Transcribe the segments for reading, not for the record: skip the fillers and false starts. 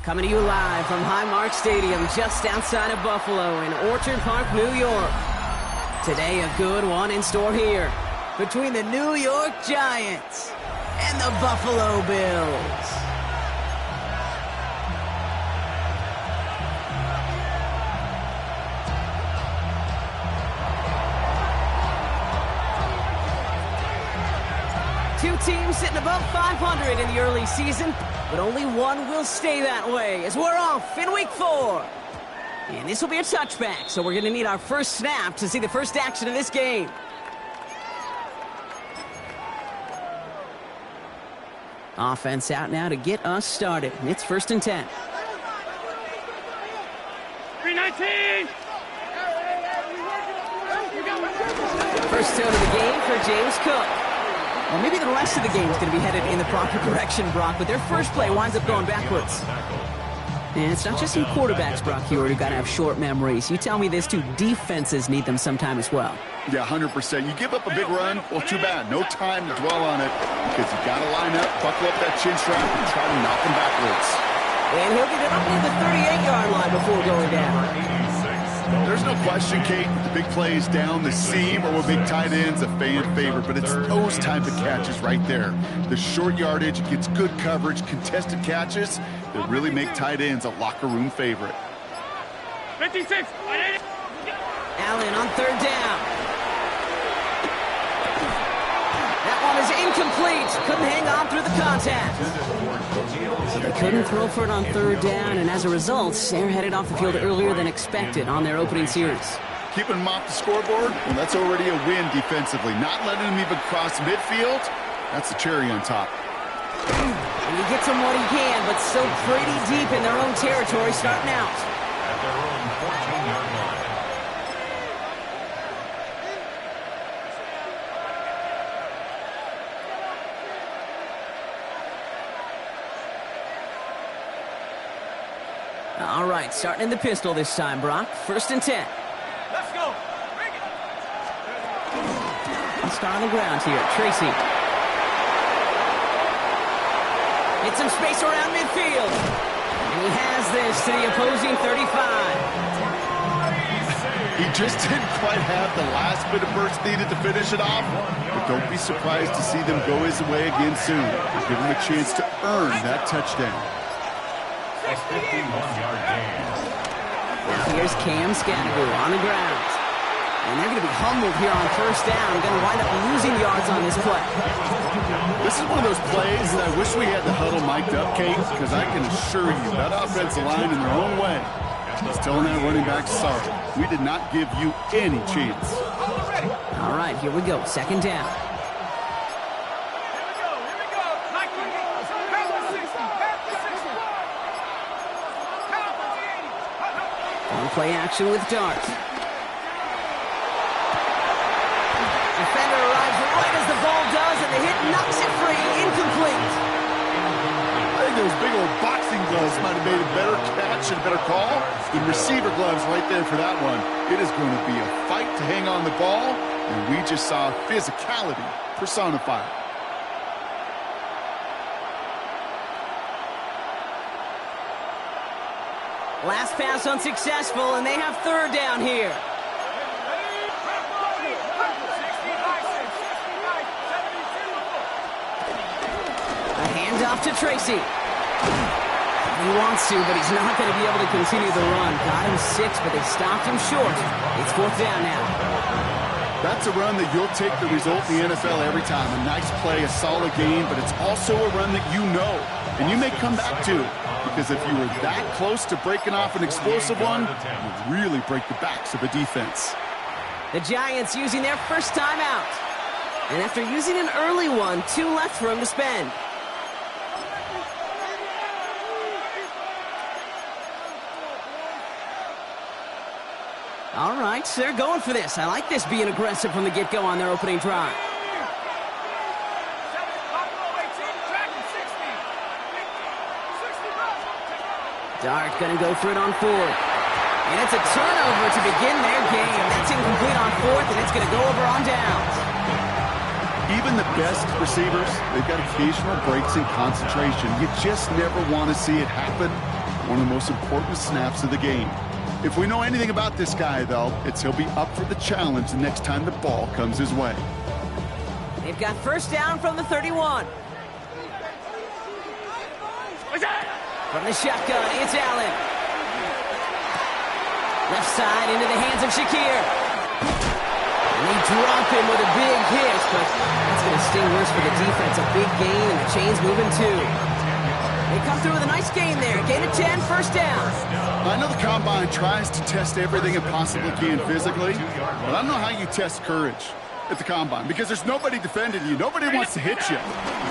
Coming to you live from Highmark Stadium just outside of Buffalo in Orchard Park, New York. Today a good one in store here between the New York Giants and the Buffalo Bills. Two teams sitting above 500 in the early season, but only one will stay that way as we're off in week 4. And this will be a touchback, so we're going to need our first snap to see the first action of this game. Offense out now to get us started. It's 1st and 10. 319! First down of the game for James Cook. Well, maybe the rest of the game is going to be headed in the proper direction, Brock, but their first play winds up going backwards. And it's not just some quarterbacks, Brock Huard, who got to have short memories. You tell me this too, defenses need them sometime as well. Yeah, 100%. You give up a big run, well, too bad. No time to dwell on it because you got to line up, buckle up that chin strap, and try to knock them backwards. And he'll get it up near the 38-yard line before going down. There's no question, Kate, the big plays down the seam or with big tight ends, a fan favorite, but it's those type of catches right there. The short yardage gets good coverage, contested catches that really make tight ends a locker room favorite. 56! Allen on 3rd down. That one is incomplete. Couldn't hang on through the contact. They couldn't throw for it on 3rd down, and as a result, they're headed off the field earlier than expected on their opening series. Keeping them off the scoreboard, well, that's already a win defensively. Not letting them even cross midfield, that's the cherry on top. And he gets them what he can, but still pretty deep in their own territory starting out. At their own 14-yard line. All right, starting in the pistol this time, Brock. 1st and 10. Let's go! Bring it! Let's start on the ground here. Tracy. Get some space around midfield. And he has this to the opposing 35. He just didn't quite have the last bit of burst needed to finish it off, but don't be surprised to see them go his way again soon. Give him a chance to earn that touchdown. A 51-yard gain. Now here's Cam Scannaboo on the ground. And they're going to be humbled here on 1st down. Going to wind up losing yards on this play. This is one of those plays that I wish we had the huddle mic'd up, Kate, because I can assure you that offensive line in their own way is telling that running back, sorry, we did not give you any chance. All right, here we go. 2nd down. Play action with Dart. Defender arrives right as the ball does, and the hit knocks it free. Incomplete. I think those big old boxing gloves might have made a better catch and a better call than receiver gloves right there for that one. It is going to be a fight to hang on the ball, and we just saw physicality personified. Last pass unsuccessful, and they have 3rd down here. A handoff to Tracy. He wants to, but he's not going to be able to continue the run. Got him 6, but they stopped him short. It's 4th down now. That's a run that you'll take the result in the NFL every time. A nice play, a solid game, but it's also a run that you know, and you may come back to. Because if you were that close to breaking off an explosive one, you would really break the backs of a defense. The Giants using their first timeout. And after using an early one, 2 left for him to spend. All right, so they're going for this. I like this being aggressive from the get-go on their opening drive. Dart gonna go for it on 4th. And it's a turnover to begin their game. That's incomplete on 4th, and it's gonna go over on downs. Even the best receivers, they've got occasional breaks in concentration. You just never want to see it happen. One of the most important snaps of the game. If we know anything about this guy, though, it's he'll be up for the challenge the next time the ball comes his way. They've got first down from the 31. From the shotgun, it's Allen. Left side into the hands of Shakir. And they drop him with a big hit, but that's going to sting worse for the defense. A big gain, and the chain's moving too. They come through with a nice gain there. Gain of 10, first down. I know the Combine tries to test everything it possibly can physically, but I don't know how you test courage at the Combine, because there's nobody defending you. Nobody wants to hit you.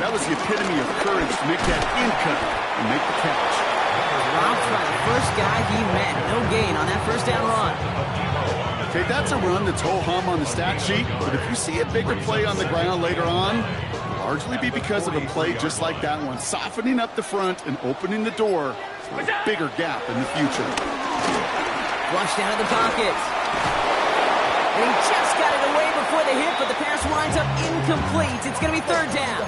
That was the epitome of courage to make that in-cut and make the catch. Robbed by the first guy he met. No gain on that first down run. Okay, that's a run that's ho-hum on the stat sheet, but if you see a bigger play on the ground later on, largely be because of a play just like that one, softening up the front and opening the door for a bigger gap in the future. Flushed out of the pocket. And he just got it away before the hit, but the pass winds up incomplete. It's going to be third down.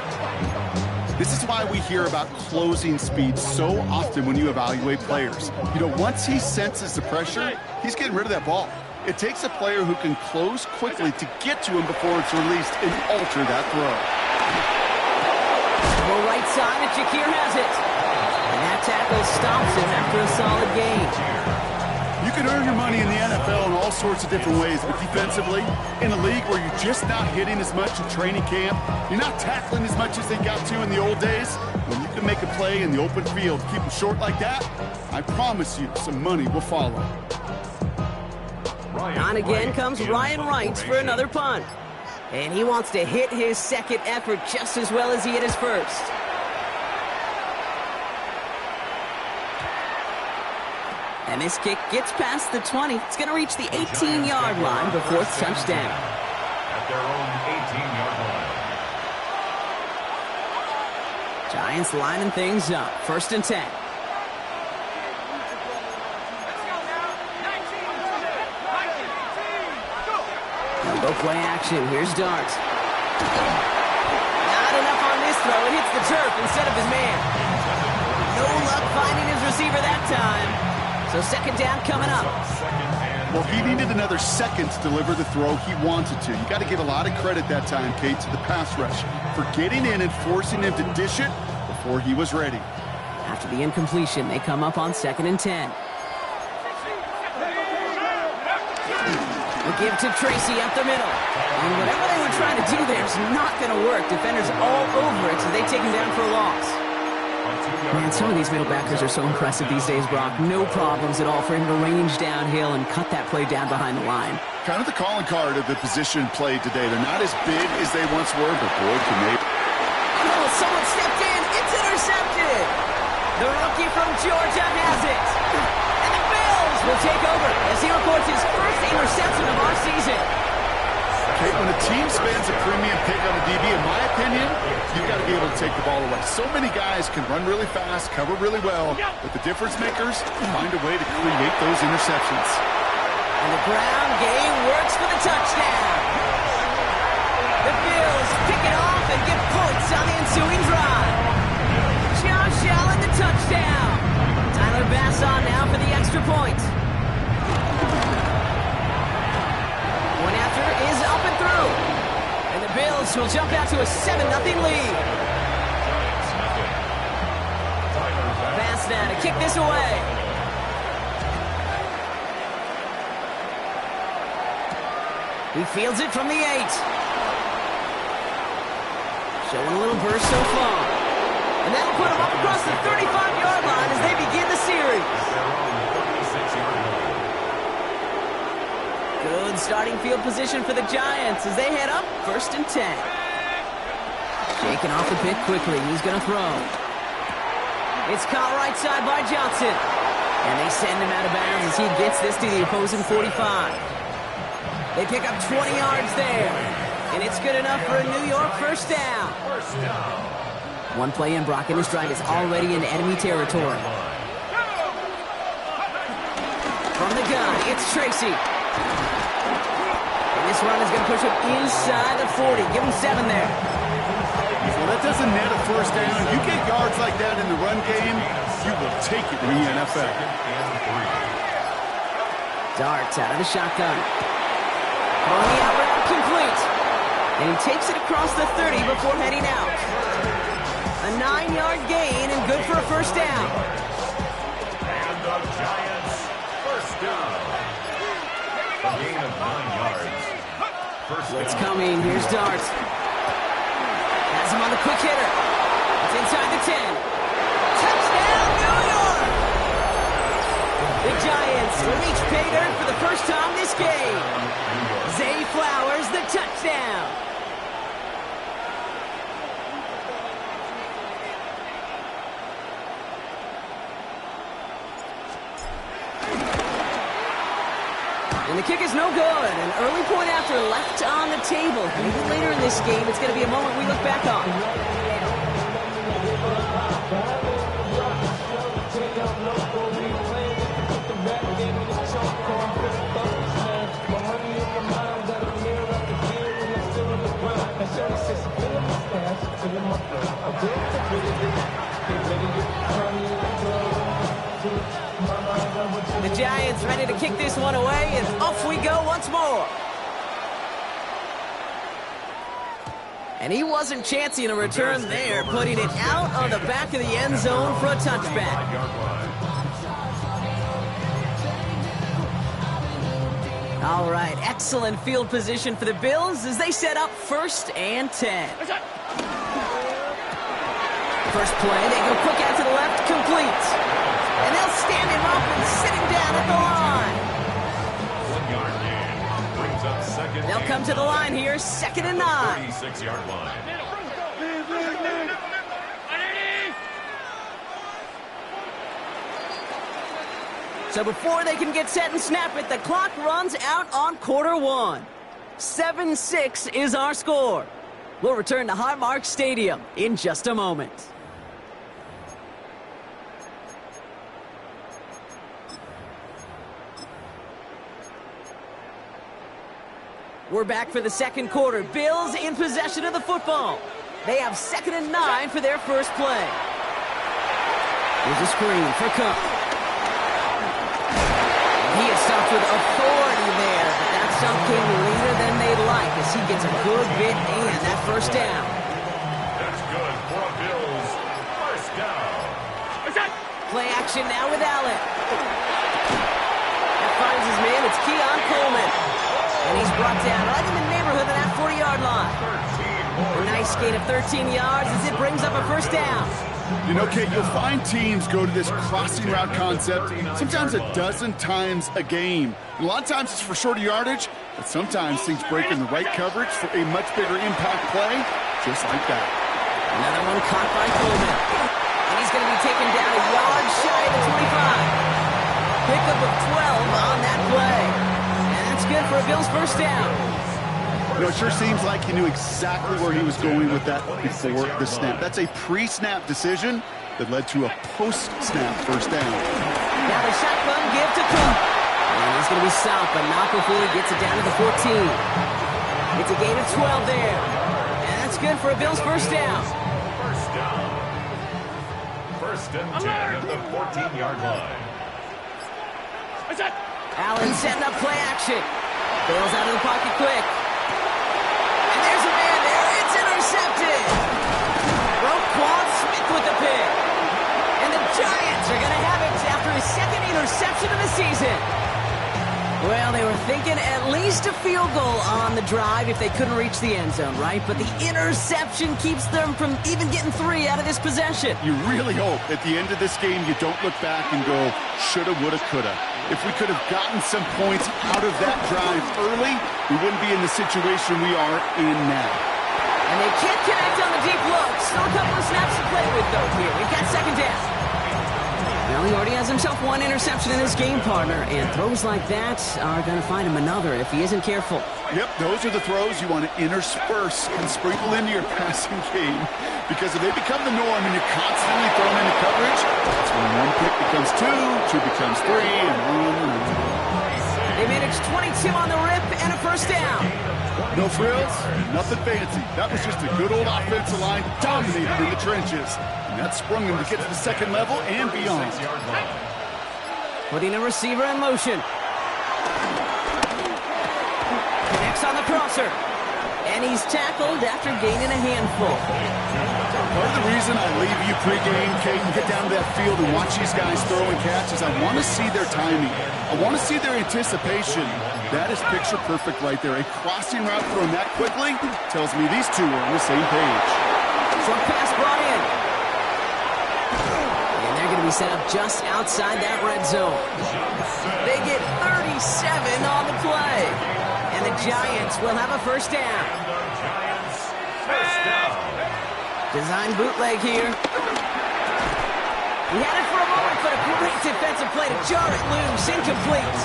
This is why we hear about closing speed so often when you evaluate players. You know, once he senses the pressure, he's getting rid of that ball. It takes a player who can close quickly to get to him before it's released and alter that throw. Well, right side, and Shakir has it. And that tackle stops him after a solid gain. You can earn your money in the NFL in all sorts of different ways, but defensively, in a league where you're just not hitting as much in training camp, you're not tackling as much as they got to in the old days, when you can make a play in the open field, keep them short like that, I promise you some money will follow. On again comes Ryan Wright for another punt. And he wants to hit his second effort just as well as he hit his first. And this kick gets past the 20. It's going to reach the 18-yard line before it's touchdown. At their own 18-yard line. Giants lining things up. First and 10. Go play action. Here's Dart. Not enough on this throw. It hits the turf instead of his man. No luck finding his receiver that time. So second down coming up. Well, he needed another second to deliver the throw he wanted to. You got to give a lot of credit that time, Kate, to the pass rush for getting in and forcing him to dish it before he was ready. After the incompletion, they come up on second and 10. Give to Tracy up the middle. And whatever they were trying to do there is not going to work. Defenders all over it, so they take him down for a loss. Man, some of these middle backers are so impressive these days, Brock. No problems at all for him to range downhill and cut that play down behind the line. Kind of the calling card of the position played today. They're not as big as they once were, but boy, can they... Oh, someone stepped in. It's intercepted. The rookie from Georgia has it. And the Bills will take over as he records his first interception of our season. Okay, when a team spends a premium pick on a DB, in my opinion, you've got to be able to take the ball away. So many guys can run really fast, cover really well, but the difference makers find a way to create those interceptions. And the ground game works for the touchdown. The Bills pick it off and get points on the ensuing drive. Josh Allen, the touchdown. Tyler Bass on now for the extra point. One after is up and through. And the Bills will jump out to a 7-0 lead. Bass now to kick this away. He fields it from the 8. Showing a little burst so far. And that'll put him up across the 35-yard line as they begin the series. Good Good starting field position for the Giants as they head up 1st and 10. Shaking off the pick quickly. He's going to throw. It's caught right side by Johnson. And they send him out of bounds as he gets this to the opposing 45. They pick up 20 yards there. And it's good enough for a New York first down. One play in, Brock, and his drive is already in enemy territory. From the gun, it's Tracy. And this run is going to push him inside the 40. Give him 7 there. Well, that doesn't net a first down. You get yards like that in the run game, you will take it in the NFL. Darts out of the shotgun. Throwing the out route complete. And he takes it across the 30 before heading out. A 9-yard gain and good for a first down. And the Giants, first down. A gain of 9 yards. First It's down. coming. Here's Darts. Has him on the quick hitter. It's inside the 10. Touchdown, New York! The Giants reach pay dirt for the first time this game. Zay Flowers, the touchdown. And the kick is no good. An early point after left on the table. Maybe later in this game, it's going to be a moment we look back on. The Giants ready to kick this one away, and off we go once more. And he wasn't chancing a return there, putting it out on the back of the end zone for a touchback. All right, excellent field position for the Bills as they set up 1st and 10. First play, they go quick out to the left, complete. And they'll stand him up and sit him down at the line. 1 yard gain. Brings up second. They'll come to the line here, 2nd and 9. 36-yard line. So before they can get set and snap it, the clock runs out on quarter 1. 7-6 is our score. We'll return to Highmark Stadium in just a moment. We're back for the second quarter. Bills in possession of the football. They have 2nd and 9 for their first play. Here's a screen for Cook. He is stopped with authority there, but that stop came later than they'd like as he gets a good bit in that first down. That's good for a Bills. First down. Play action now with Allen. That finds his man. It's Keon Coleman. And he's brought down right in the neighborhood of that 40-yard line. A nice gain of 13 yards as it brings up a first down. You know, Kate, you'll find teams go to this crossing route concept sometimes a dozen times a game. And a lot of times it's for shorter yardage, but sometimes things break in the right coverage for a much bigger impact play, just like that. Another one caught by Coleman. And he's going to be taken down a yard shy of the 25. Pickup of 12 on that play. And that's good for a Bills first down. You know, it sure seems like he knew exactly where he was going with that before the snap. That's a pre-snap decision that led to a post-snap first down. Now the shotgun give to Cook. And he's going to be stopped, but not before he gets it down to the 14. It's a gain of 12 there. And that's good for a Bills first down. First down. 1st and 10 at the 14-yard line. Allen setting up play action. Bills out of the pocket quick. And there's a man there. It's intercepted. Roquan Smith with the pick. And the Giants are going to have it after his 2nd interception of the season. Well, they were thinking at least a field goal on the drive if they couldn't reach the end zone, right? But the interception keeps them from even getting 3 out of this possession. You really hope at the end of this game you don't look back and go, shoulda, woulda, coulda. If we could have gotten some points out of that drive early, we wouldn't be in the situation we are in now. And they can't connect on the deep look. Still a couple of snaps to play with, though, here. We've got second down. Well, he already has himself 1 interception in his game, partner, and throws like that are going to find him another if he isn't careful. Yep, those are the throws you want to intersperse and sprinkle into your passing game, because if they become the norm and you're constantly thrown into coverage, that's when 1 pick becomes 2 becomes 3, and 1. They managed 22 on the rip and a first down. No frills, nothing fancy. That was just a good old offensive line dominated in the trenches. And that sprung them to get to the second level and beyond. Putting a receiver in motion. Connects on the crosser. And he's tackled after gaining a handful. Part of the reason I leave you pregame, Kate, and get down to that field and watch these guys throw and catch is I want to see their timing. I want to see their anticipation. That is picture perfect right there. A crossing route thrown that quickly tells me these two are on the same page. Short pass brought in. And they're going to be set up just outside that red zone. They get 37 on the play. And the Giants will have a first down. Design bootleg here. He had it for a moment, but a great defensive play to jar it loose. Incomplete.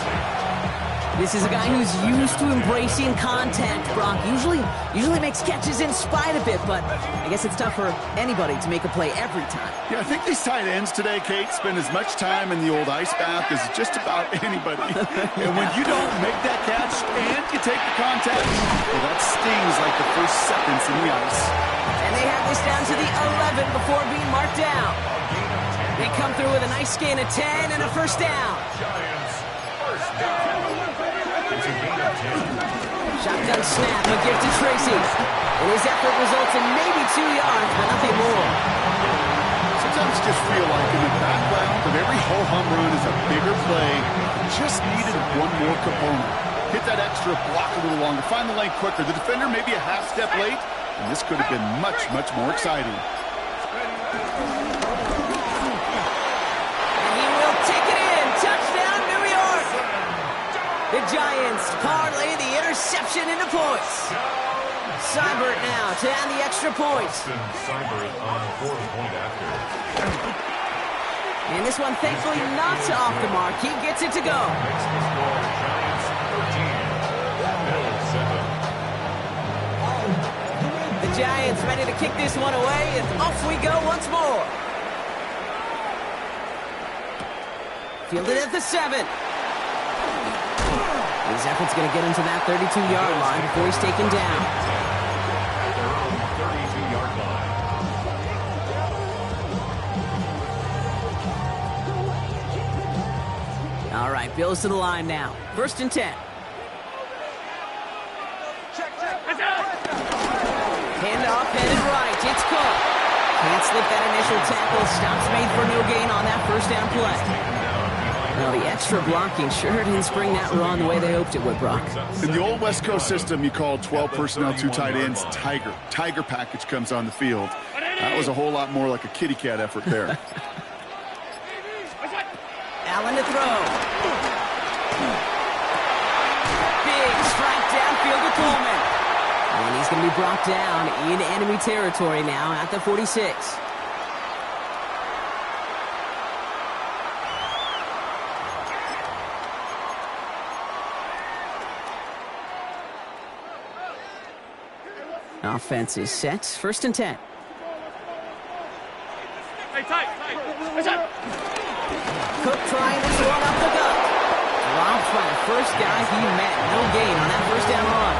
This is a guy who's used to embracing contact, Brock. Usually makes catches in spite of it, but I guess it's tough for anybody to make a play every time. Yeah, I think these tight ends today, Kate, spend as much time in the old ice bath as just about anybody. And when you don't make that catch and you take the contact, well, that stings like the first seconds in the ice. And they have this down to the 11 before being marked down. They come through with a nice gain of 10 and a first down. Shotgun snap, a gift to Tracy. And his effort results in maybe 2 yards, but nothing more. Sometimes you just feel like in the background of every ho-hum run is a bigger play. Just needed one more component. Hit that extra block a little longer. Find the lane quicker. The defender may be a half step late, and this could have been much, much more exciting. And he will take it in. Touchdown, New York. The Giants parlay the interception into points. Seibert now to add the extra points. Seibert on the 4th point after. And this one thankfully not off the mark. He gets it to go. Makes the score Giants 13, Bills 7. The Giants ready to kick this one away, and off we go once more. Fielded at the 7. His effort's going to get him to that 32-yard line before he's taken down. Their own 32-yard line. All right, Bills to the line now. 1st and 10. Handoff headed right. It's Cook. Can't slip that initial tackle. Stops made for no gain on that first down play. Well, the extra blocking sure didn't spring that run the way they hoped it would, Brock. In the old West Coast system, you called 12 personnel, 2 tight ends, Tiger. Tiger package comes on the field. That was a whole lot more like a kitty cat effort there. Allen to throw. Big strike downfield to Coleman. And he's going to be brought down in enemy territory now at the 46. Offense is set. 1st and 10. Hey, tight. What's up? Cook trying to throw it up the gut. Dropped by the first guy he met. No gain on that first down run.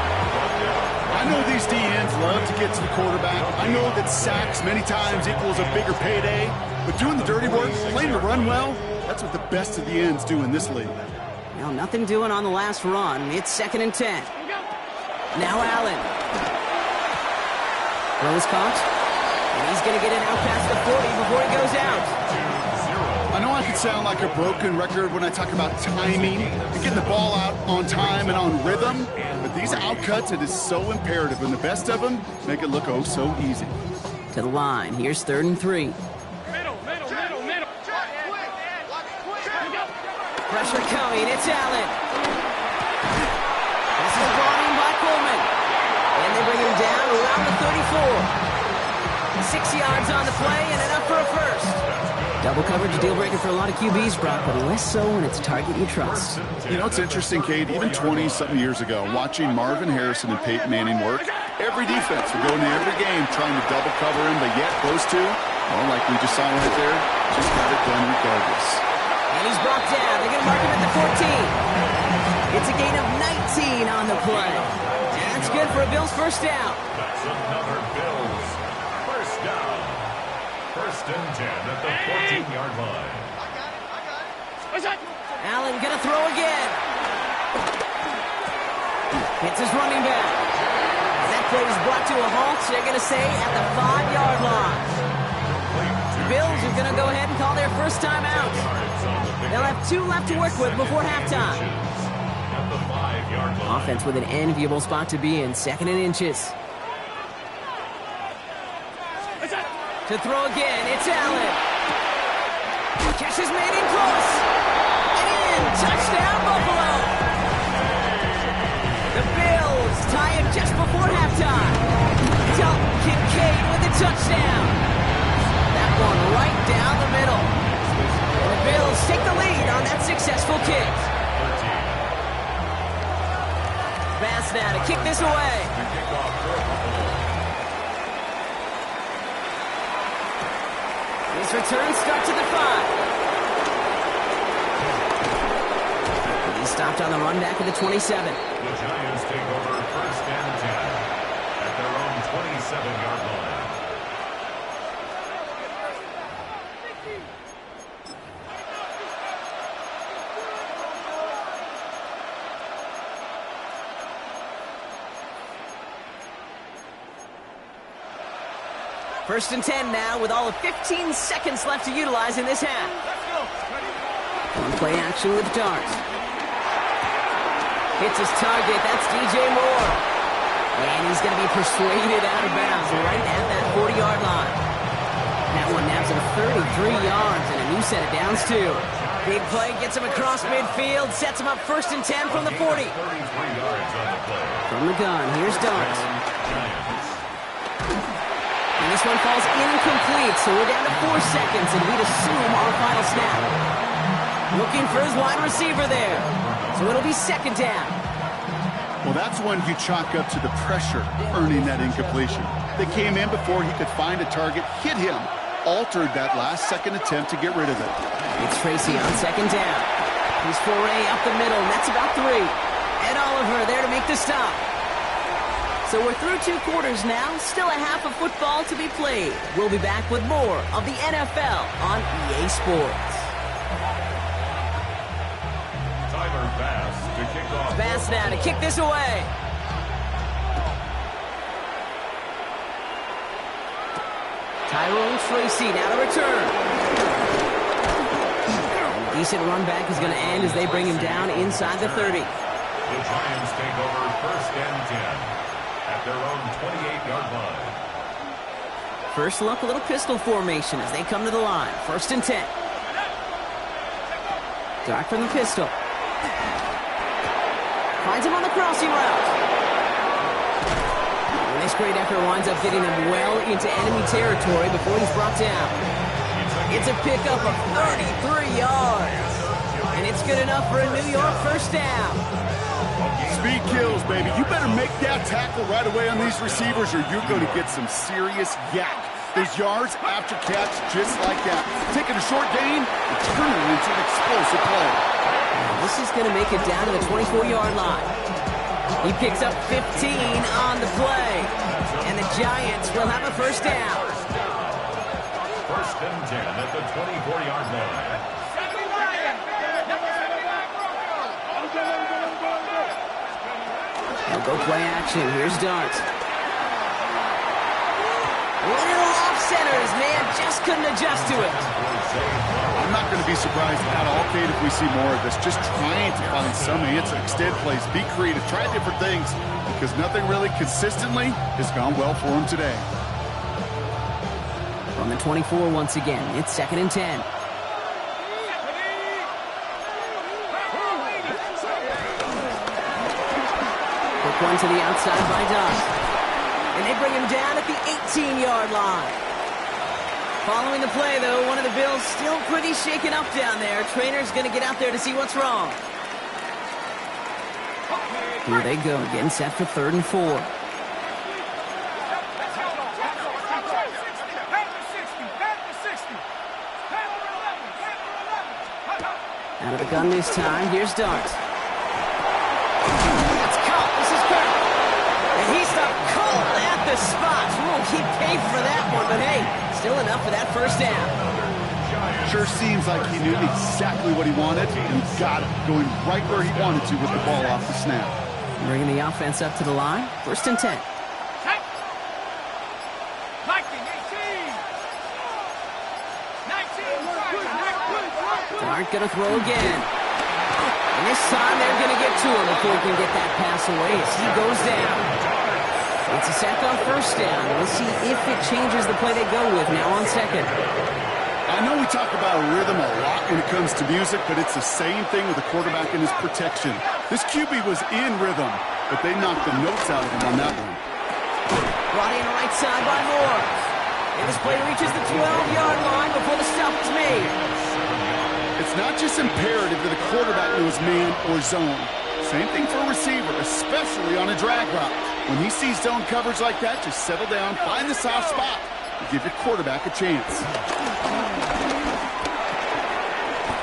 I know these DNs love to get to the quarterback. I know that sacks many times equals a bigger payday. But doing the dirty work, playing to run well, that's what the best of the ends do in this league. Well, nothing doing on the last run. It's 2nd and 10. Now Allen. Throws caught. And he's going to get it out past the 40 before he goes out. I know I could sound like a broken record when I talk about timing and getting the ball out on time and on rhythm, but these outcuts, it is so imperative, and the best of them make it look oh so easy. To the line. Here's 3rd and 3. Middle. Pressure coming. It's Allen. This is brought in by Coleman. And they bring him down around the 34. 6 yards on the play and enough for a first. Double coverage deal breaker for a lot of QBs, Brock, but less so when it's a target you trust. You know, it's interesting, Cade, even 20-something years ago, watching Marvin Harrison and Peyton Manning work, every defense would go into every game trying to double cover him, but yet those two, well, like we just saw right there, just got it done regardless. And he's brought down. They're going to mark him at the 14. It's a gain of 19 on the play. And that's good for a Bills first down. That's another Bills first down. 1st and 10 at the 14-yard line. Allen going to throw again. Hits his running back. And that play was brought to a halt, so they're going to say at the 5-yard line. The Bills are going to go ahead and call their first time out. They'll have 2 left to work with before halftime. Offense with an enviable spot to be in, 2nd and inches. To throw again, it's Allen. Catch is made in close. And in, touchdown Buffalo. The Bills tie it just before halftime. Dalton Kincaid with a touchdown. That one right down the middle. The Bills take the lead on that successful kick. Bass now to kick this away. His return start to the 5. He's stopped on the run back of the 27. The Giants take over 1st and 10 at their own 27-yard line. First and 10 now with all of 15 seconds left to utilize in this half. On play action with Dart. Hits his target. That's DJ Moore. And he's going to be persuaded out of bounds right at that 40-yard line. That one nabs him 33 yards and a new set of downs, too. Big play gets him across midfield, sets him up 1st and 10 from the 40. From the gun, here's Dart. And this one falls incomplete, so we're down to 4 seconds, and we'd assume our final snap. Looking for his wide receiver there. So it'll be 2nd down. Well, that's when you chalk up to the pressure earning that incompletion. They came in before he could find a target, hit him, altered that last-second attempt to get rid of it. It's Tracy on 2nd down. He's foray up the middle, and that's about 3. Ed Oliver there to make the stop. So we're through 2 quarters now, still a half of football to be played. We'll be back with more of the NFL on EA Sports. Tyler Bass to kick off. Bass now to kick this away. Tyrone Tracy now to return. A decent run back is going to end as they bring him down inside the 30. The Giants take over 1st and 10. At their own 28-yard line. First look, a little pistol formation as they come to the line. 1st and 10. Dart from the pistol. Finds him on the crossing route. And this great effort winds up getting him well into enemy territory before he's brought down. It's a pickup of 33 yards. And it's good enough for a New York first down. Speed kills, baby. You better make that tackle right away on these receivers or you're going to get some serious yak. Those yards after catch just like that. Taking a short gain and turning it into an explosive play. This is going to make it down to the 24-yard line. He picks up 15 on the play. And the Giants will have a first down. 1st and 10 at the 24-yard line. They'll go play action. Here's Dart. Little off center. His man just couldn't adjust to it. not going to be surprised at all, Kate, if we see more of this. Just trying to find some answer, extend plays, be creative, try different things, because nothing really consistently has gone well for him today. From the 24 once again, it's 2nd and 10. Quick one to the outside by Dunn. And they bring him down at the 18-yard line. Following the play, though, one of the Bills still pretty shaken up down there. Trainer's going to get out there to see what's wrong. Here they go, getting set for 3rd and 4. Out of the gun this time, here's Dart. That's caught, this is Kirk. And he stopped cold at the spot. Ooh, he paid for that one, but hey, still enough for that first down. Sure seems like he knew exactly what he wanted and got it, going right where he wanted to with the ball off the snap. Bringing the offense up to the line, 1st and 10. Dart gonna throw again. And this time they're gonna get to him before he can get that pass away as he goes down. It's a sack on 1st down. We'll see if it changes the play they go with now on 2nd. I know we talk about rhythm a lot when it comes to music, but it's the same thing with the quarterback and his protection. This QB was in rhythm, but they knocked the notes out of him on that one. Brought in right side by Moore. And this play reaches the 12-yard line before the stop is made. It's not just imperative that a quarterback knows man or zone. Same thing for a receiver, especially on a drag route. When he sees zone coverage like that, just settle down, find the soft spot, and give your quarterback a chance.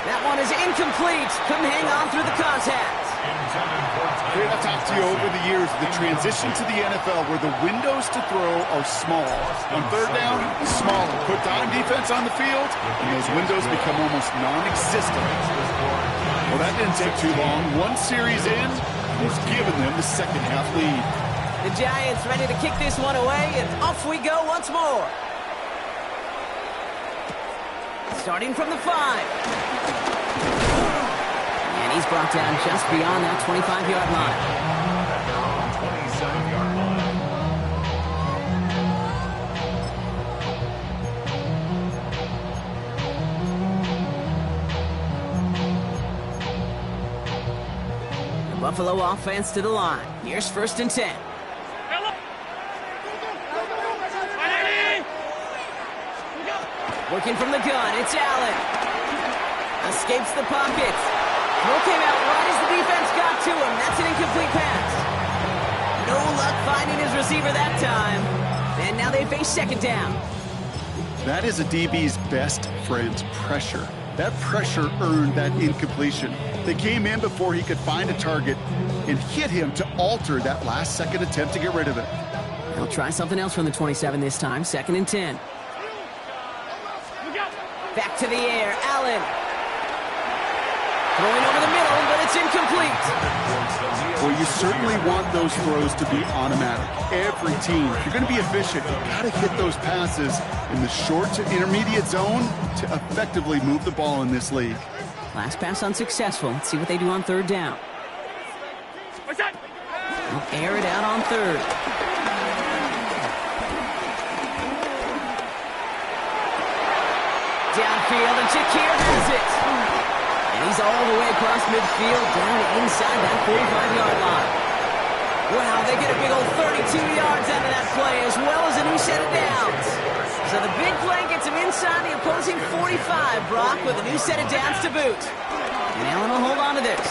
That one is incomplete. Couldn't hang on through the contact. Great, I've talked to you over the years, the transition to the NFL where the windows to throw are small. On 3rd down, smaller. Put dime defense on the field, and those windows become almost non-existent. Well, that didn't take too long. One series in, he's given them the second half lead. The Giants ready to kick this one away, and off we go once more. Starting from the 5. And he's brought down just beyond that 25-yard line. 27-yard line. The Buffalo offense to the line. Here's 1st and 10. Working from the gun, it's Allen. Escapes the pocket. Throw came out right as the defense got to him. That's an incomplete pass. No luck finding his receiver that time. And now they face 2nd down. That is a DB's best friend, pressure. That pressure earned that incompletion. They came in before he could find a target and hit him to alter that last-second attempt to get rid of it. They'll try something else from the 27 this time. 2nd and 10. Back to the air, Allen. Throwing over the middle, but it's incomplete. Well, you certainly want those throws to be automatic. Every team, if you're going to be efficient, you've got to hit those passes in the short to intermediate zone to effectively move the ball in this league. Last pass unsuccessful. Let's see what they do on 3rd down. They'll air it out on 3rd. Downfield, and Shakir has it. And he's all the way across midfield, down inside that 45-yard line. Wow, they get a big old 32 yards out of that play, as well as a new set of downs. So the big play gets him inside the opposing 45, Brock, with a new set of downs to boot. And Allen will hold on to this.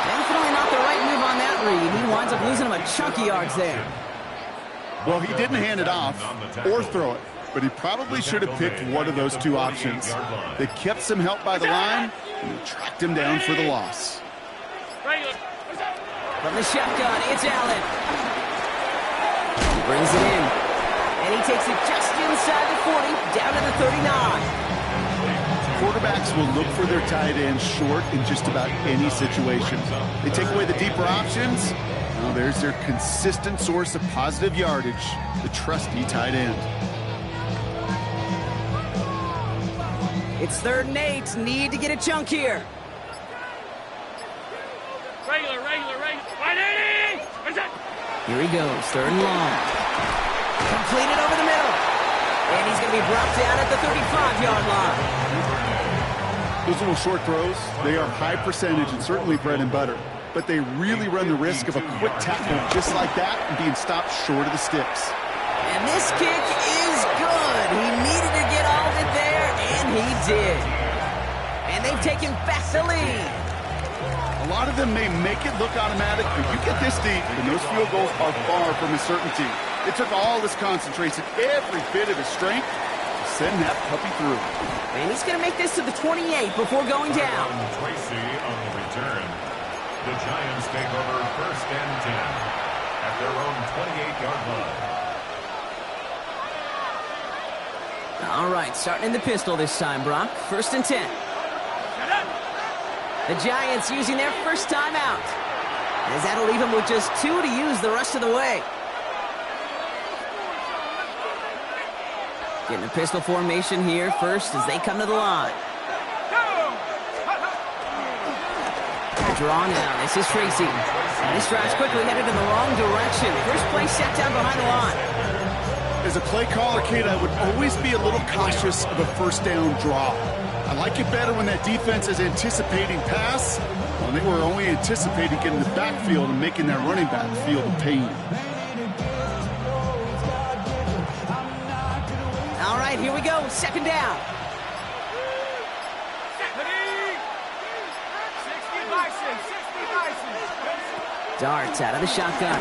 Definitely not the right move on that read. He winds up losing him a chunk of yards there. Well, he didn't hand it off or throw it, but he probably should have picked one of those two options. They kept some help by the line, and they tracked him down for the loss. From the shotgun, it's Allen. He brings it in. And he takes it just inside the 40, down to the 39. Quarterbacks will look for their tight end short in just about any situation. They take away the deeper options. Now there's their consistent source of positive yardage, the trusty tight end. It's 3rd and 8. Need to get a chunk here. Regular. 180! Here he goes, 3rd and long. Completed over the middle. And he's going to be brought down at the 35-yard line. Those little short throws, they are high percentage and certainly bread and butter. But they really run the risk of a quick tackle just like that and being stopped short of the sticks. And this kick is good. He needed to get all of it there, and he did. And they've taken back the lead. A lot of them may make it look automatic, but you get this deep, and those field goals are far from a certainty. It took all his concentration, every bit of his strength, to send that puppy through. And he's going to make this to the 28 before going down. Tracy on the return. The Giants take over 1st and 10 at their own 28-yard line. All right, starting in the pistol this time, Brock. 1st and 10. The Giants using their first timeout, as that'll leave them with just 2 to use the rest of the way. Getting a pistol formation here first as they come to the line. Draw now. This is Tracy. And this drive's quickly headed in the wrong direction. First play set down behind the line. As a play caller, Kate, I would always be a little cautious of a 1st down draw. I like it better when that defense is anticipating pass, when they were only anticipating getting the backfield and making that running back feel the pain. All right, here we go. 2nd down. Darts out of the shotgun.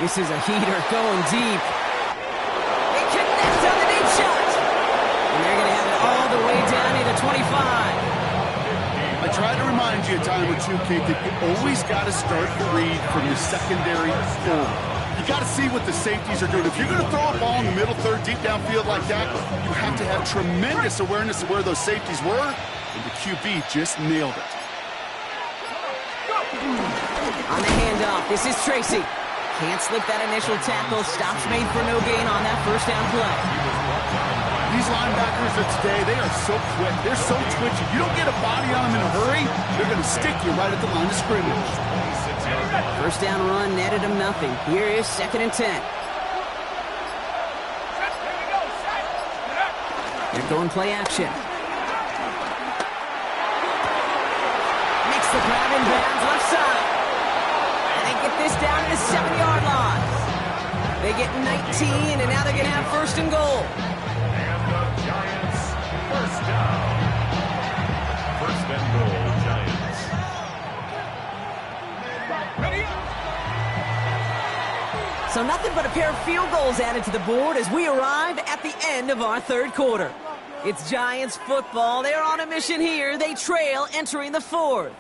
This is a heater going deep. They connect on the deep shot. And they're going to have it all the way down to the 25. I try to remind you a time or two, Kate, that you always got to start the read from the secondary forward. You got to see what the safeties are doing. If you're going to throw a ball in the middle third, deep downfield like that, you have to have tremendous awareness of where those safeties were, and the QB just nailed it. On the handoff, this is Tracy. Can't slip that initial tackle. Stops made for no gain on that 1st down play. These linebackers of today, they are so quick. They're so twitchy. You don't get a body on them in a hurry, they're going to stick you right at the line of scrimmage. 1st down run netted him nothing. Here is 2nd and 10. They're going play action. Makes the grab in bounds left side. And they get this down to the 7-yard line. They get 19, and now they're going to have 1st and goal. And the Giants 1st down. 1st and goal, Giants. So nothing but a pair of field goals added to the board as we arrive at the end of our 3rd quarter. It's Giants football. They're on a mission here. They trail entering the 4th.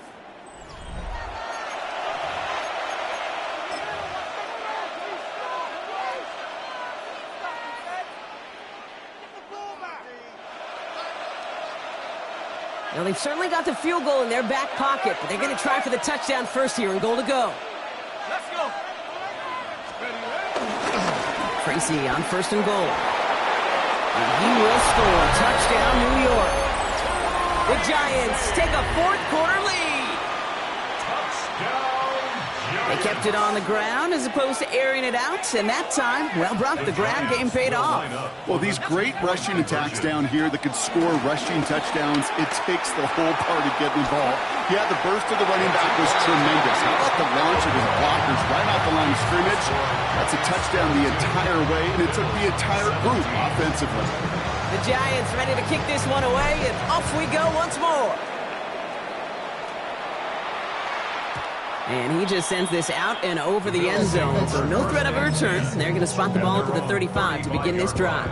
Now, they've certainly got the field goal in their back pocket, but they're going to try for the touchdown first here and goal to go. Let's go. Tracy on 1st and goal. And he will score. Touchdown, New York. The Giants take a 4th quarter lead. They kept it on the ground as opposed to airing it out, and that time, well, Brock, the ground game paid off. Well, these great rushing attacks down here that can score rushing touchdowns, it takes the whole party getting involved. Yeah, the burst of the running back was tremendous. How about the launch of his blockers right off the line of scrimmage? That's a touchdown the entire way, and it took the entire group offensively. The Giants ready to kick this one away, and off we go once more. And he just sends this out and over the end zone, so no threat of a return. They're going to spot the ball at the 35 to begin this drive.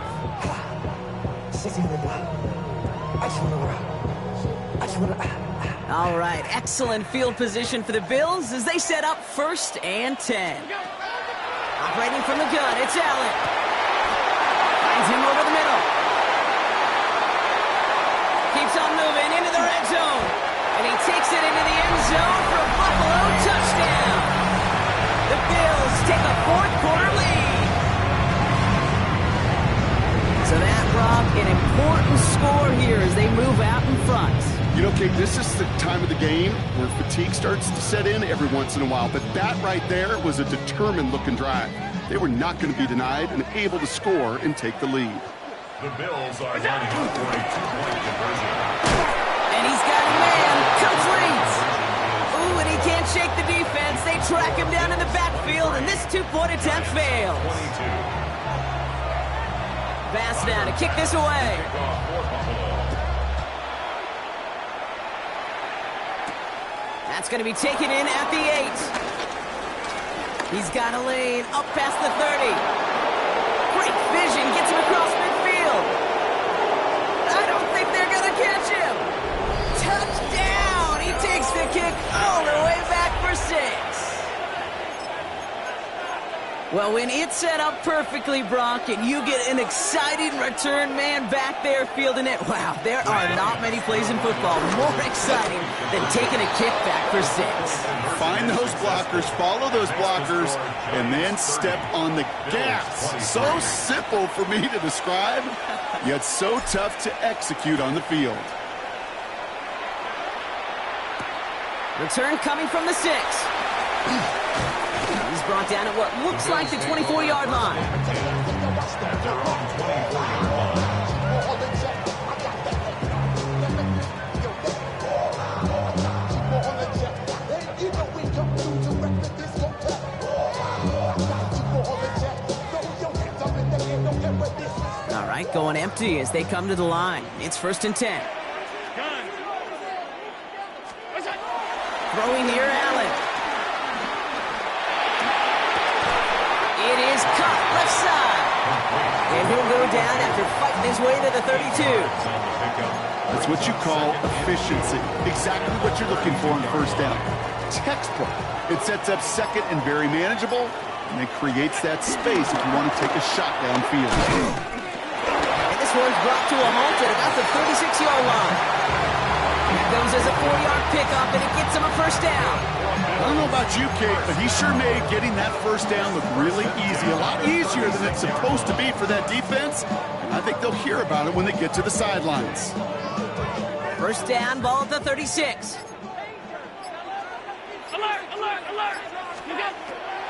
All right, excellent field position for the Bills as they set up 1st and 10. Operating from the gun, it's Allen. Finds him over the middle. Keeps on moving into the red zone. And he takes it into the end zone for a Buffalo touchdown. The Bills take a 4th quarter lead. So that, Rob, an important score here as they move know, Kate, this is the time of the game where fatigue starts to set in every once in a while, but that right there was a determined-looking drive. They were not going to be denied and able to score and take the lead. The Bills are running for a two-point conversion. And he's got a man. Complete. Ooh, and he can't shake the defense. They track him down in the backfield, and this two-point attempt fails. 22. Pass now to kick this away. Kickoff for Buffalo. That's going to be taken in at the 8. He's got a lane up past the 30. Great vision, gets him across midfield. I don't think they're going to catch him. Touchdown! He takes the kick all the way back for 6. Well, when it's set up perfectly, Brock, and you get an exciting return man back there fielding it, wow, there are not many plays in football more exciting than taking a kick back for 6. Find those blockers, follow those blockers, and then step on the gas. So simple for me to describe, yet so tough to execute on the field. Return coming from the 6. He's brought down at what looks like the 24-yard line. All right, going empty as they come to the line. It's 1st and 10. Throwing here, Allen. It is cut left side. And he'll go down after fighting his way to the 32. That's what you call efficiency. Exactly what you're looking for on 1st down. Textbook. It sets up 2nd and very manageable, and it creates that space if you want to take a shot downfield. And this one's brought to a halt at about the 36-yard line. Here goes as a 4-yard pickup, and it gets him a 1st down. I don't know about you, Kate, but he sure made getting that 1st down look really easy. A lot easier than it's supposed to be for that defense. And I think they'll hear about it when they get to the sidelines. 1st down, ball at the 36. Alert, alert, alert. You got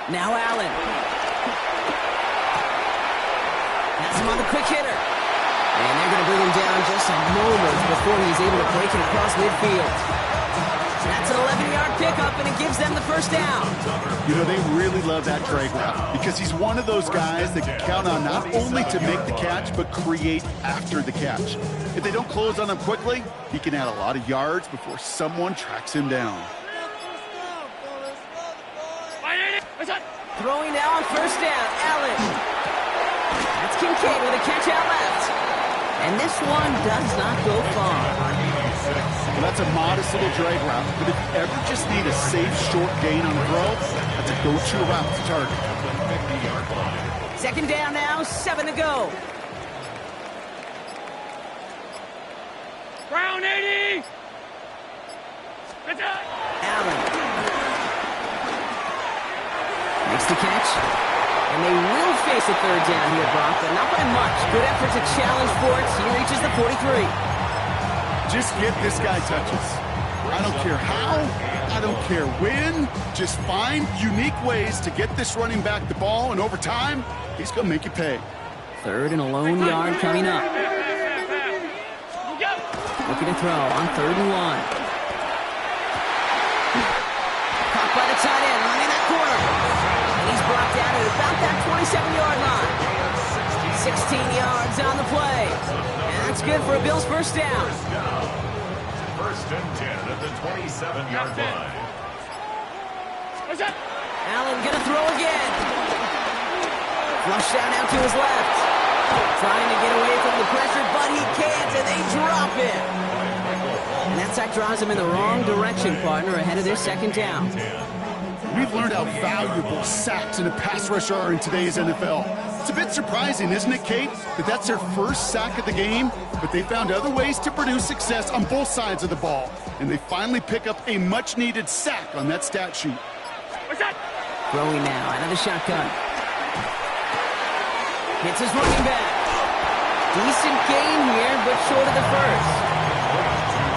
Now Allen. Has him on the quick hitter. And they're going to bring him down just a moment before he's able to break it across midfield. That's an 11-yard pickup, and it gives them the 1st down. You know, they really love that drag route because he's one of those guys that can count on not only to make the catch, but create after the catch. If they don't close on him quickly, he can add a lot of yards before someone tracks him down. Throwing now on 1st down, Allen. That's Kincaid with a catch out left. And this one does not go far. Well, that's a modest little drag route, but if you ever just need a safe, short gain on a throw, that's a go-to route to target. 2nd down now, 7 to go. Brown 80. Allen makes the catch. And they will face a 3rd down here, Brock, but not by much. Good effort to challenge for it. He reaches the 43. Just get this guy touches. I don't care how, I don't care when. Just find unique ways to get this running back the ball, and over time, he's going to make you pay. 3rd and a lone yard coming up. Looking to throw on 3rd and 1. Caught by the tight end, running that corner. And he's brought down at about that 27-yard line. 16 yards on the play. And that's good for a Bills 1st down. 1st and 10 at the 27-yard line. Allen gonna throw again. Flushed out now to his left. Trying to get away from the pressure, but he can't, and they drop him. And that sack draws him in the wrong direction, partner, ahead of their 2nd down. We've learned how valuable sacks and a pass rush are in today's NFL. It's a bit surprising, isn't it, Kate, that that's their 1st sack of the game, but they found other ways to produce success on both sides of the ball, and they finally pick up a much-needed sack on that stat sheet. Throwing now out of the shotgun. Hits his running back. Decent gain here, but short of the 1st.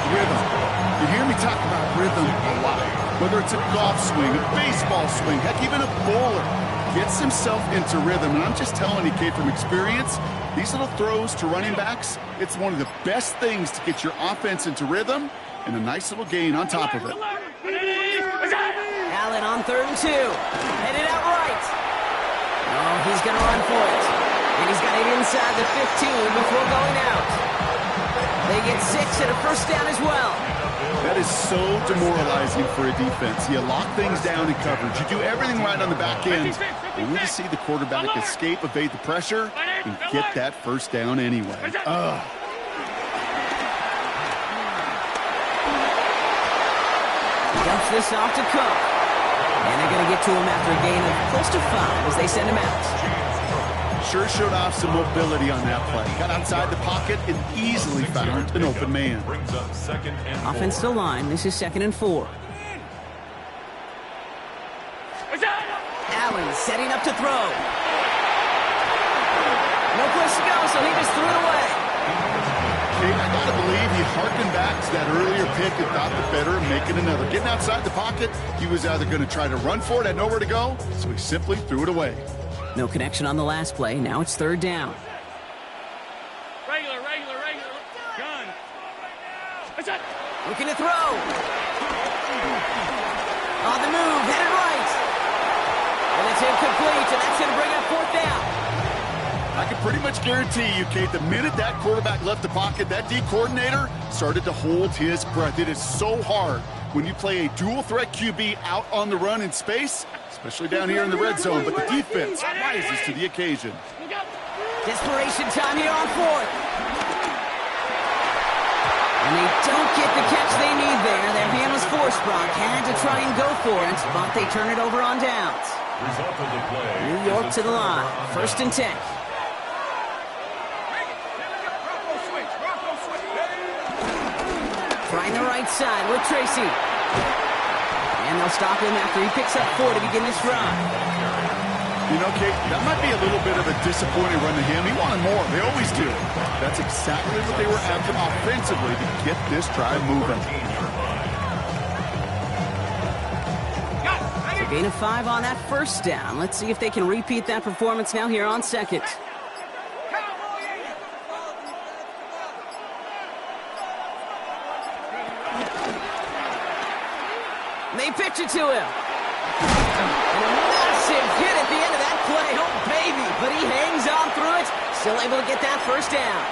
Rhythm, You hear me talk about rhythm a lot. Whether it's a golf swing, a baseball swing, heck, even a bowler gets himself into rhythm. And I'm just telling you, Kate, from experience, these little throws to running backs, it's one of the best things to get your offense into rhythm and a nice little gain on top of it. Allen on 3rd and 2. Headed out right. Oh, he's going to run for it. And he's got it inside the 15 before going out. They get 6 and a first down as well. That is so demoralizing for a defense. You lock things down in coverage. You do everything right on the back end. Only to see the quarterback escape, evade the pressure, and get that first down anyway. Dumps this off to Cook. And they're going to get to him after a gain of close to 5 as they send him out. Sure showed off some mobility on that play. Got outside the pocket and easily found an open man. Offensive line, this is 2nd and 4. Allen setting up to throw. No place to go, so he just threw it away. Okay, I gotta believe he harkened back to that earlier pick and thought the better of making another. Getting outside the pocket, he was either going to try to run for it, had nowhere to go, so he simply threw it away. No connection on the last play. Now it's 3rd down. Regular. Gun. Looking to throw. On the move, headed right. And it's incomplete, and that's going to bring up 4th down. I can pretty much guarantee you, Kate, the minute that quarterback left the pocket, that D coordinator started to hold his breath. It is so hard when you play a dual-threat QB out on the run in space, especially down here in the red zone, but the defense rises to the occasion. Desperation time here on 4th. And they don't get the catch they need there. Their hand was forced. Brock had to try and go for it, but they turn it over on downs. New York to the line. 1st and 10. Trying the right side with Tracy. And they'll stop him after he picks up 4 to begin this drive. You know, Kate, that might be a little bit of a disappointing run to him. He wanted more. They always do. That's exactly what they were after offensively to get this drive moving. So gain of 5 on that first down. Let's see if they can repeat that performance now here on 2nd. They pitch it to him. And a massive hit at the end of that play. Oh, baby. But he hangs on through it. Still able to get that first down.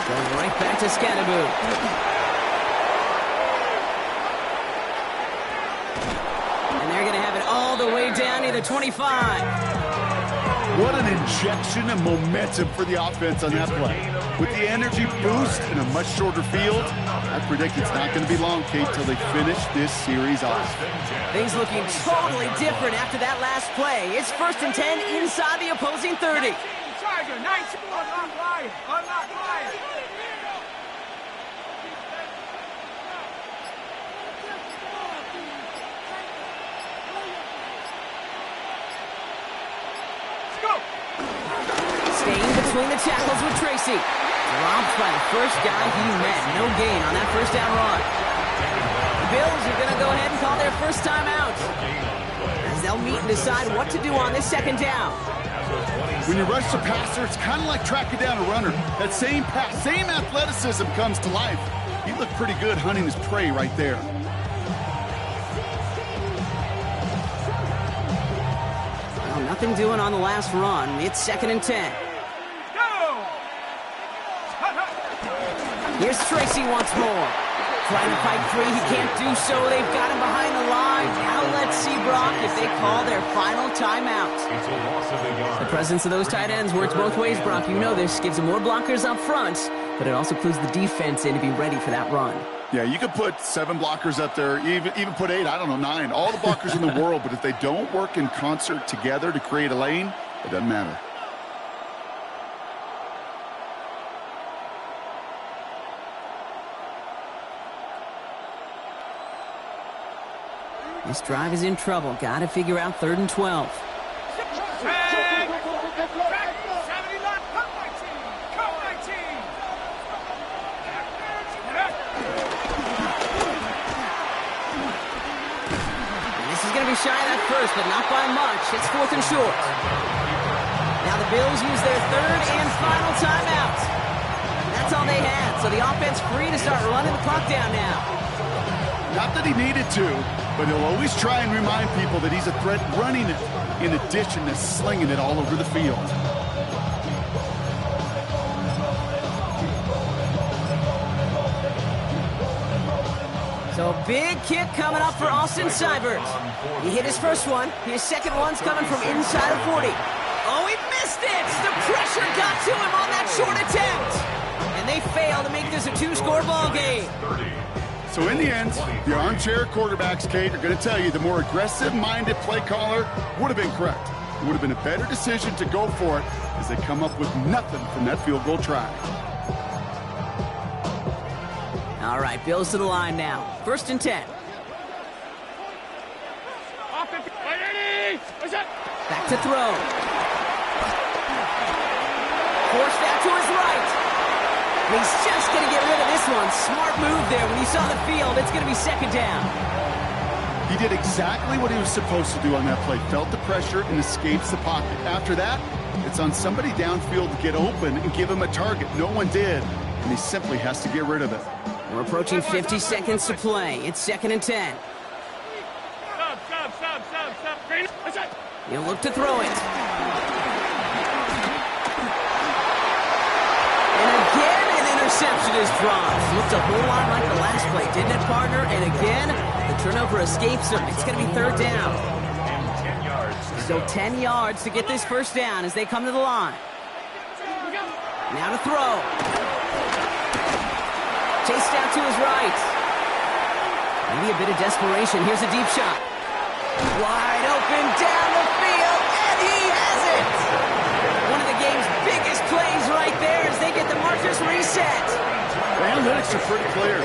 Going right back to Scatterboo. All the way down to the 25. What an injection of momentum for the offense on that play. With the energy boost in a much shorter field, I predict it's not going to be long, Kate, till they finish this series off. Things looking totally different after that last play. It's 1st and 10 inside the opposing 30. Charger, 19. I'm not lying. Staying between the tackles with Tracy. Dropped by the first guy he met. No gain on that first down run. The Bills are going to go ahead and call their first timeout, as they'll meet and decide what to do on this 2nd down. When you rush the passer, it's kind of like tracking down a runner. That same pass, same athleticism comes to life. He looked pretty good hunting his prey right there. Well, nothing doing on the last run. It's 2nd and 10. Here's Tracy once more. Trying to fight free. He can't do so. They've got him behind the line. Now let's see, Brock, if they call their final timeout. The presence of those tight ends works both ways, Brock. You know this. Gives them more blockers up front, but it also clues the defense in to be ready for that run. Yeah, you could put 7 blockers up there, even put 8, I don't know, 9. All the blockers in the world, but if they don't work in concert together to create a lane, it doesn't matter. This drive is in trouble. Got to figure out 3rd and 12. Shy of that first, but not by much. It's 4th and short. Now the Bills use their 3rd and final timeout. That's all they had, so the offense free to start running the clock down now. Not that he needed to, but he'll always try and remind people that he's a threat running it in addition to slinging it all over the field. So big kick coming up for Austin Seibert. He hit his first one. His second one's coming from inside of 40. Oh, he missed it! The pressure got to him on that short attempt. And they fail to make this a 2-score ball game. So in the end, the armchair quarterbacks, Kate, are going to tell you the more aggressive-minded play caller would have been correct. It would have been a better decision to go for it as they come up with nothing from that field goal try. All right, Bills to the line now. 1st and 10. Back to throw. Forced out to his right. And he's just going to get rid of this one. Smart move there. When he saw the field, it's going to be 2nd down. He did exactly what he was supposed to do on that play. Felt the pressure and escapes the pocket. After that, it's on somebody downfield to get open and give him a target. No one did, and he simply has to get rid of it. We're approaching 50 seconds to play. It's 2nd and 10. He'll look to throw it. And again, an interception is dropped. Looked a whole lot like the last play, didn't it, partner? And again, the turnover escapes him. It's going to be 3rd down. So 10 yards to get this 1st down as they come to the line. Now to throw. Chased out to his right. Maybe a bit of desperation. Here's a deep shot. Wide open down the field, and he has it! One of the game's biggest plays right there as they get the markers reset. The analytics are pretty clear.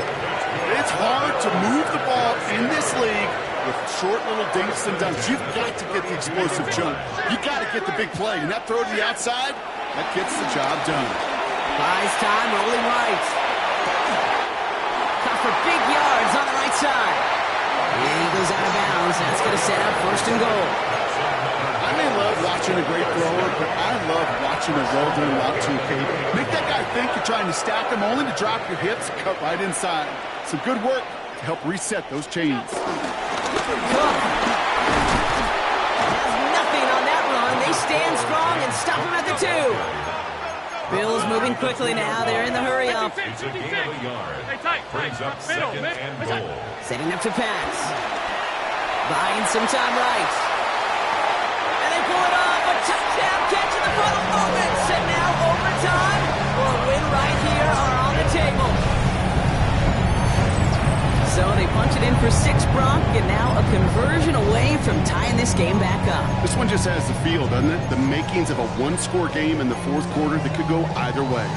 It's hard to move the ball in this league with short little dinks and dunks. You've got to get the explosive jump. You've got to get the big play. And that throw to the outside, that gets the job done. Buys time, rolling right. Cut for big yards on the right side. And he goes out of bounds. That's going to set up 1st and goal. I may love watching a great thrower, but I love watching a well-done route too, Kate. Make that guy think you're trying to stack him only to drop your hips, cut right inside. Some good work to help reset those chains. Cook has nothing on that run. They stand strong and stop him at the 2. Bills moving quickly now. They're in the hurry up. It's a gain of a yard. Brings up 2nd and goal. Setting up to pass. Buying some time right. And they pull it off. A touchdown catch in the final moments. And now overtime or a win right here are on the table. So they punch it in for 6, Brock, and now a conversion away from tying this game back up. This one just has the feel, doesn't it? The makings of a 1-score game in the 4th quarter that could go either way.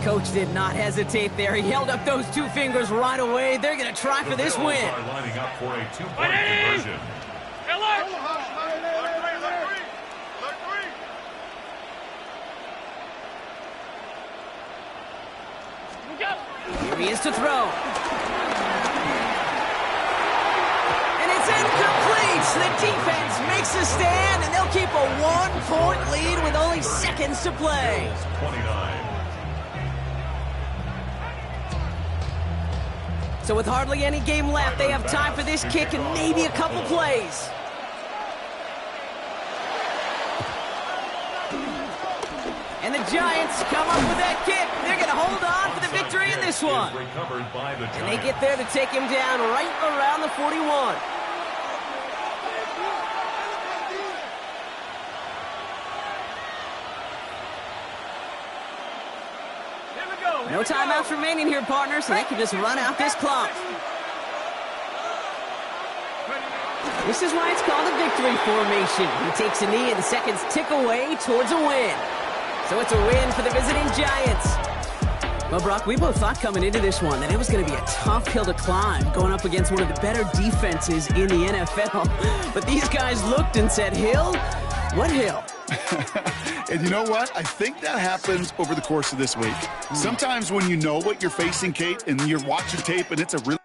Coach did not hesitate there. He held up those 2 fingers right away. They're going to try for this win. Are lining up for a 2-point conversion. Here he is to throw. And it's incomplete. The defense makes a stand, and they'll keep a 1-point lead with only seconds to play. 29. So with hardly any game left, they have time for this kick and maybe a couple plays. And the Giants come up with that kick. They're going to hold on for the victory in this one. And they get there to take him down right around the 41. No timeouts remaining here, partner, so they can just run out this clock. This is why it's called a victory formation. He takes a knee and the seconds tick away towards a win. So it's a win for the visiting Giants. Well, Brock, we both thought coming into this one that it was going to be a tough hill to climb, going up against one of the better defenses in the NFL. But these guys looked and said, Hill? What hill? And you know what? I think that happens over the course of this week. Sometimes when you know what you're facing, Kate, and you're watching tape and it's a really